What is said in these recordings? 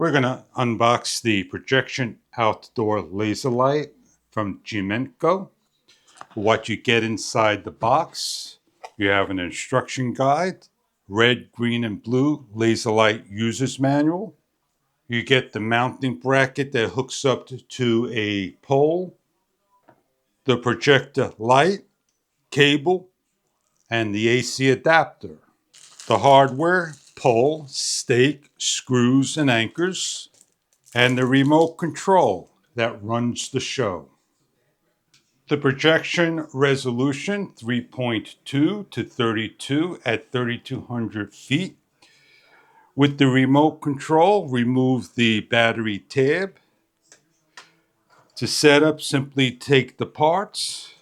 We're going to unbox the Projection Outdoor Laser Light from Gimenco. What you get inside the box, you have an instruction guide, red, green, and blue laser light user's manual. You get the mounting bracket that hooks up to a pole, the projector light, cable, and the AC adapter. The hardware, pole, stake, screws, and anchors, and the remote control that runs the show. The projection resolution 3.2 to 32 at 3200 feet. With the remote control, remove the battery tab. To set up, simply take the parts.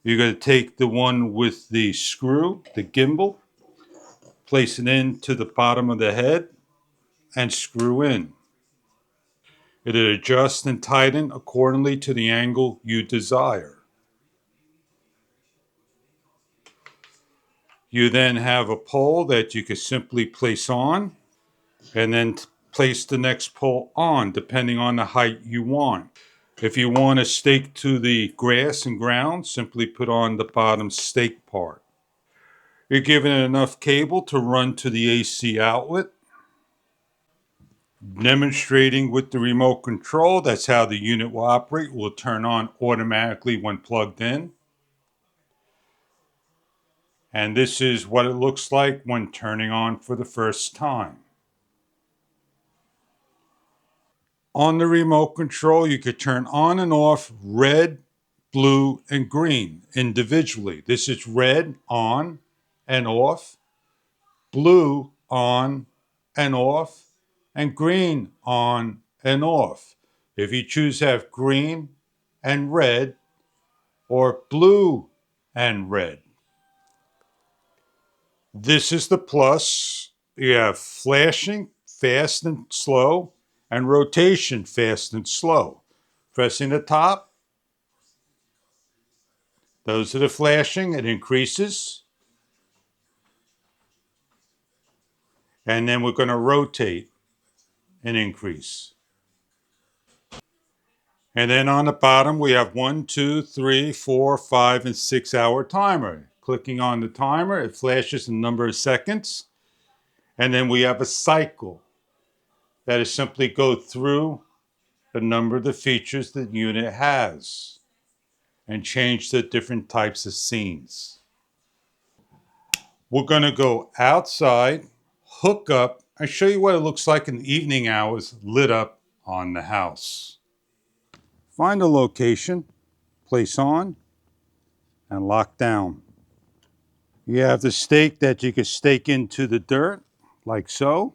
You're going to take the one with the screw, the gimbal, place it into the bottom of the head, and screw in. It'll adjust and tighten accordingly to the angle you desire. You then have a pole that you can simply place on, and then place the next pole on, depending on the height you want. If you want a stake to the grass and ground, simply put on the bottom stake part. You're given enough cable to run to the AC outlet. Demonstrating with the remote control, that's how the unit will operate. Will turn on automatically when plugged in. And this is what it looks like when turning on for the first time. On the remote control, you could turn on and off red, blue, and green individually. This is red on and off, blue on and off, and green on and off. If you choose to have green and red or blue and red. This is the plus. You have flashing, fast and slow, and rotation, fast and slow. Pressing the top, those are the flashing, it increases. And then we're going to rotate and increase. And then on the bottom, we have 1, 2, 3, 4, 5, and 6 hour timer. Clicking on the timer, it flashes a number of seconds. And then we have a cycle. That is simply go through the number of the features the unit has and change the different types of scenes. We're going to go outside, hook up, and show you what it looks like in the evening hours lit up on the house. Find a location, place on, and lock down. You have the stake that you can stake into the dirt, like so.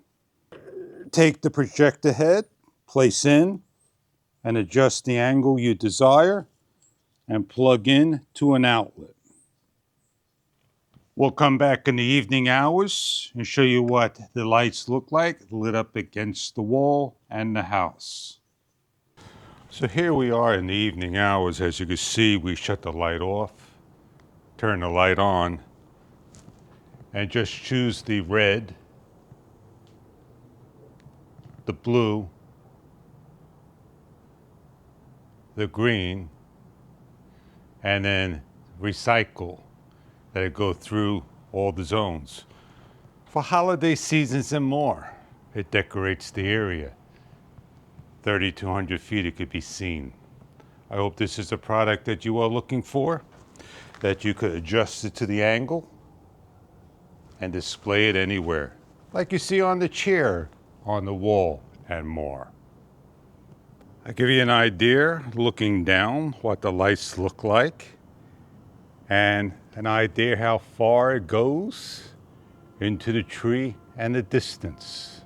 Take the projector head, place in, and adjust the angle you desire, and plug in to an outlet. We'll come back in the evening hours and show you what the lights look like lit up against the wall and the house. So here we are in the evening hours. As you can see, we shut the light off, turn the light on, and just choose the red, the blue, the green, and then recycle that it go through all the zones. For holiday seasons and more, it decorates the area. 3,200 feet it could be seen. I hope this is a product that you are looking for, that you could adjust it to the angle and display it anywhere, like you see on the chair, on the wall, and more. I give you an idea, looking down, what the lights look like, and an idea how far it goes into the tree and the distance.